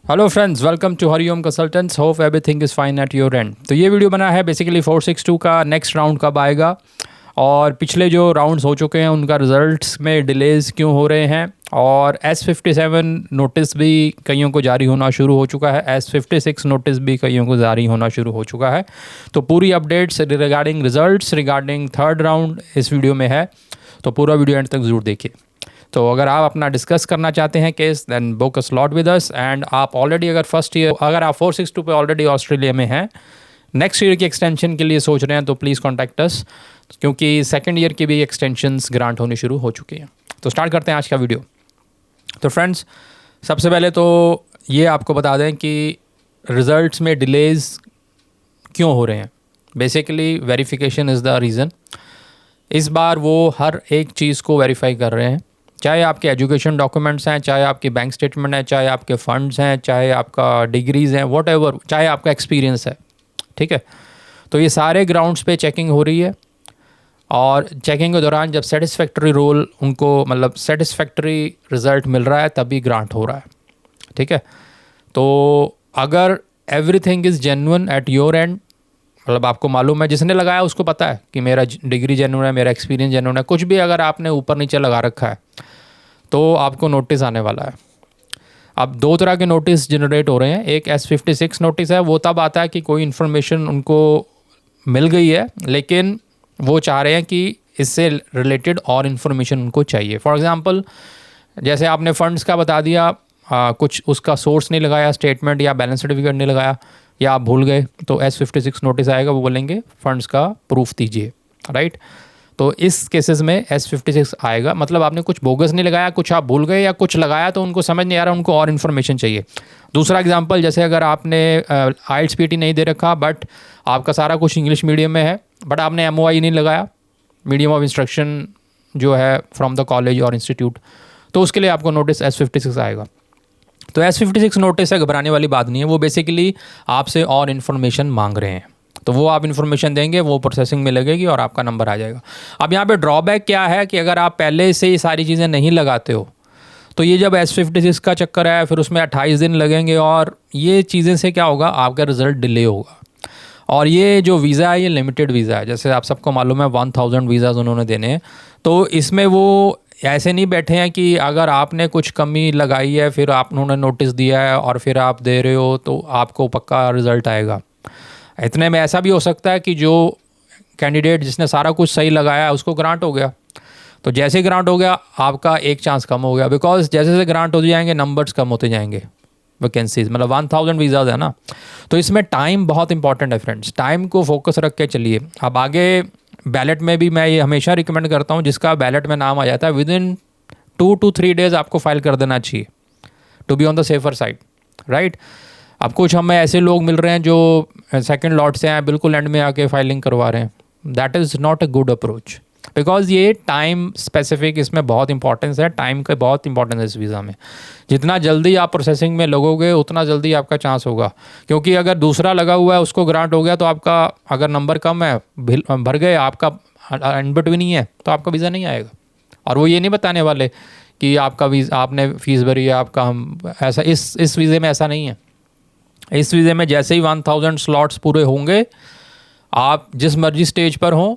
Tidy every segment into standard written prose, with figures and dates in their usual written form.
Hello friends, welcome to Hariom consultants. Hope everything is fine at your end. तो ये video बना है basically 462 का नेक्स्ट राउंड कब आएगा और पिछले जो राउंड्स हो चुके हैं उनका रिजल्ट्स में डिलेज़ क्यों हो रहे हैं, और S57 नोटिस भी कईयों को जारी होना शुरू हो चुका है, S56 नोटिस भी कईयों को जारी होना शुरू हो चुका है। तो पूरी updates regarding results, regarding third round इस वीडियो में है, तो पूरा वीडियो एंड तक ज़रूर देखिए। तो अगर आप अपना डिस्कस करना चाहते हैं case, then book a slot with us. And आप ऑलरेडी अगर फर्स्ट ईयर, अगर आप 462 पे ऑलरेडी ऑस्ट्रेलिया में हैं, नेक्स्ट ईयर की एक्सटेंशन के लिए सोच रहे हैं, तो प्लीज़ कॉन्टैक्ट अस, क्योंकि सेकंड ईयर की भी एक्सटेंशंस ग्रांट होनी शुरू हो चुकी हैं। तो स्टार्ट करते हैं आज का वीडियो। तो फ्रेंड्स, सबसे पहले तो ये आपको बता दें कि रिज़ल्ट्स में डिलेज़ क्यों हो रहे हैं। Basically verification is the reason. इस बार वो हर एक चीज़ को वेरीफाई कर रहे हैं, चाहे आपके एजुकेशन डॉक्यूमेंट्स हैं, चाहे आपकी बैंक स्टेटमेंट है, चाहे आपके फंड्स हैं, चाहे आपका डिग्रीज़ हैं, वॉट एवर, चाहे आपका एक्सपीरियंस है। ठीक है, तो ये सारे ग्राउंड्स पे चेकिंग हो रही है, और चेकिंग के दौरान जब सेटिस्फैक्ट्री रोल उनको, मतलब सेटिस्फैक्ट्री रिज़ल्ट मिल रहा है, तभी ग्रांट हो रहा है। ठीक है, तो अगर everything is genuine eight your and, मतलब आपको मालूम है, जिसने लगाया उसको पता है कि मेरा डिग्री जेन्युइन है, मेरा एक्सपीरियंस जेन्युइन है, कुछ भी अगर आपने ऊपर नीचे लगा रखा है तो आपको नोटिस आने वाला है। अब दो तरह के नोटिस जनरेट हो रहे हैं। एक S56 नोटिस है, वो तब आता है कि कोई इन्फॉर्मेशन उनको मिल गई है, लेकिन वो चाह रहे हैं कि इससे रिलेटेड और इन्फॉर्मेशन उनको चाहिए। फॉर एग्ज़ाम्पल, जैसे आपने फ़ंड्स का बता दिया, कुछ उसका सोर्स नहीं लगाया, स्टेटमेंट या बैलेंस सर्टिफिकेट नहीं लगाया, या आप भूल गए, तो S56 नोटिस आएगा, वो बोलेंगे फ़ंड्स का प्रूफ दीजिए। राइट, तो इस केसेस में S56 आएगा, मतलब आपने कुछ बोगस नहीं लगाया, कुछ आप भूल गए, या कुछ लगाया तो उनको समझ नहीं आ रहा, उनको और इन्फॉर्मेशन चाहिए। दूसरा एग्जांपल, जैसे अगर आपने IELTS PT नहीं दे रखा, बट आपका सारा कुछ इंग्लिश मीडियम में है, बट आपने MOI नहीं लगाया, मीडियम ऑफ इंस्ट्रक्शन जो है फ्रॉम द कॉलेज और इंस्टीट्यूट, तो उसके लिए आपको नोटिस S56 आएगा। तो S56 नोटिस है, घबराने वाली बात नहीं है। वो बेसिकली आपसे और इन्फॉर्मेशन मांग रहे हैं, तो वो आप इन्फॉर्मेशन देंगे, वो प्रोसेसिंग में लगेगी और आपका नंबर आ जाएगा। अब यहाँ पे ड्रॉबैक क्या है कि अगर आप पहले से ये सारी चीज़ें नहीं लगाते हो, तो ये जब S56 का चक्कर है, फिर उसमें 28 दिन लगेंगे, और ये चीज़ें से क्या होगा, आपका रिज़ल्ट डिले होगा। और ये जो वीज़ा है, ये लिमिटेड वीज़ा है, जैसे आप सबको मालूम है 1000 वीज़ाज़ उन्होंने देने हैं। तो इसमें वो ऐसे नहीं बैठे हैं कि अगर आपने कुछ कमी लगाई है, फिर आप उन्होंने नोटिस दिया है और फिर आप दे रहे हो, तो आपको पक्का रिज़ल्ट आएगा। इतने में ऐसा भी हो सकता है कि जो कैंडिडेट जिसने सारा कुछ सही लगाया है उसको ग्रांट हो गया, तो जैसे ही ग्रांट हो गया आपका एक चांस कम हो गया, बिकॉज जैसे जैसे ग्रांट होते जाएंगे नंबर्स कम होते जाएंगे, वैकेंसीज, मतलब 1000 वीज़ाज है ना। तो इसमें टाइम बहुत इंपॉर्टेंट है फ्रेंड्स, टाइम को फोकस रख के चलिए। अब आगे बैलेट में भी मैं ये हमेशा रिकमेंड करता हूँ, जिसका बैलेट में नाम आ जाता है, विदिन 2 to 3 डेज़ आपको फाइल कर देना चाहिए, to be on the safer side. Right, अब कुछ हमें ऐसे लोग मिल रहे हैं जो सेकंड लॉट से हैं, बिल्कुल एंड में आके फाइलिंग करवा रहे हैं। That is not a good approach, because ये टाइम स्पेसिफिक, इसमें बहुत इंपॉर्टेंस है, टाइम का बहुत इंपॉर्टेंस है इस वीज़ा में। जितना जल्दी आप प्रोसेसिंग में लगोगे उतना जल्दी आपका चांस होगा, क्योंकि अगर दूसरा लगा हुआ है उसको ग्रांट हो गया, तो आपका अगर नंबर कम है, भर गए, आपका इन बिटवीन ही है, तो आपका वीज़ा नहीं आएगा। और वो ये नहीं बताने वाले कि आपका वीज़ा, आपने फ़ीस भरी है, आपका हम ऐसा, इस वीज़े में ऐसा नहीं है। इस वीज़े में जैसे ही 1000 स्लॉट्स पूरे होंगे, आप जिस मर्जी स्टेज पर हों,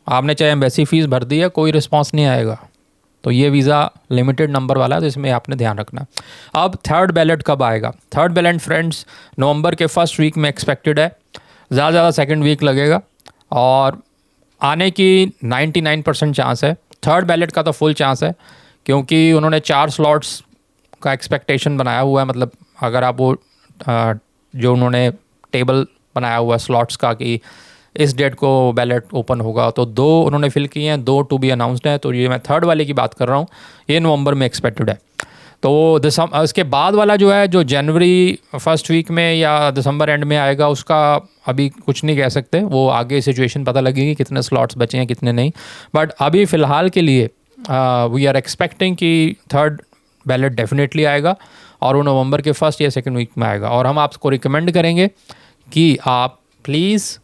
आपने चाहे एम्बेसी फ़ीस भर दी है, कोई रिस्पांस नहीं आएगा। तो ये वीज़ा लिमिटेड नंबर वाला है, तो इसमें आपने ध्यान रखना। अब थर्ड बैलेट कब आएगा? थर्ड बैलेट फ्रेंड्स नवंबर के फर्स्ट वीक में एक्सपेक्टेड है, ज़्यादा ज़्यादा सेकंड वीक लगेगा, और आने की 99% चांस है। थर्ड बैलेट का तो फुल चांस है, क्योंकि उन्होंने 4 स्लॉट्स का एक्सपेक्टेशन बनाया हुआ है। मतलब अगर आप वो जो उन्होंने टेबल बनाया हुआ है स्लॉट्स का कि इस डेट को बैलेट ओपन होगा, तो 2 उन्होंने फिल किए हैं, 2 टू बी अनाउंसड है। तो ये मैं थर्ड वाले की बात कर रहा हूँ, ये नवंबर में एक्सपेक्टेड है। तो इसके बाद वाला जो है, जो जनवरी फर्स्ट वीक में या दिसंबर एंड में आएगा, उसका अभी कुछ नहीं कह सकते, वो आगे सिचुएशन पता लगेगी कितने स्लॉट्स बचे हैं कितने नहीं। बट अभी फ़िलहाल के लिए वी आर एक्सपेक्टिंग कि थर्ड बैलेट डेफिनेटली आएगा, और वो नवंबर के फर्स्ट या सेकंड वीक में आएगा। और हम आपको रिकमेंड करेंगे कि आप प्लीज़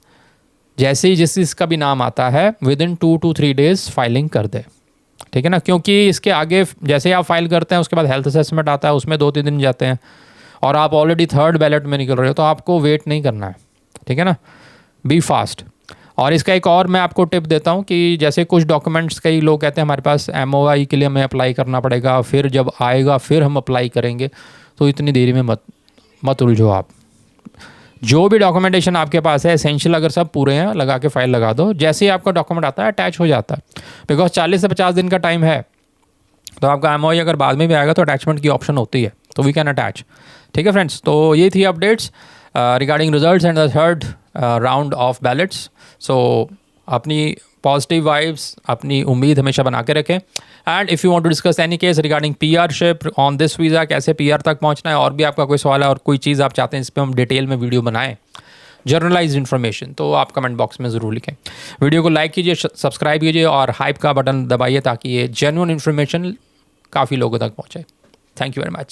जैसे ही जिस चीज़ का भी नाम आता है, विदिन 2 to 3 डेज़ फाइलिंग कर दे। ठीक है ना, क्योंकि इसके आगे जैसे ही आप फाइल करते हैं, उसके बाद हेल्थ असेसमेंट आता है, उसमें 2-3 दिन जाते हैं, और आप ऑलरेडी थर्ड बैलेट में निकल रहे हो, तो आपको वेट नहीं करना है, ठीक है ना, बी फास्ट। और इसका एक और मैं आपको टिप देता हूँ कि जैसे कुछ डॉक्यूमेंट्स कई लोग कहते हैं हमारे पास MOI के लिए हमें अप्लाई करना पड़ेगा, फिर जब आएगा फिर हम अप्लाई करेंगे, तो इतनी देरी में मत उलझो आप। जो भी डॉक्यूमेंटेशन आपके पास है एसेंशियल अगर सब पूरे हैं, लगा के फाइल लगा दो, जैसे ही आपका डॉक्यूमेंट आता है अटैच हो जाता है, बिकॉज 40 से 50 दिन का टाइम है। तो आपका MOI अगर बाद में भी आएगा तो अटैचमेंट की ऑप्शन होती है, तो वी कैन अटैच। ठीक है फ्रेंड्स, तो ये थी updates regarding results and the third round of ballots. So अपनी पॉजिटिव वाइब्स, अपनी उम्मीद हमेशा बना के रखें। And if you want to discuss any case regarding PR-शिप ऑन दिस वीज़ा, कैसे PR तक पहुंचना है, और भी आपका कोई सवाल है और कोई चीज़ आप चाहते हैं इस पर हम डिटेल में वीडियो बनाएं, जर्नलाइज्ड इन्फॉर्मेशन, तो आप कमेंट बॉक्स में ज़रूर लिखें। वीडियो को लाइक कीजिए, सब्सक्राइब कीजिए और हाइप का बटन दबाइए ताकि ये जेन्युइन इन्फॉर्मेशन काफ़ी लोगों तक पहुँचे। Thank you very much.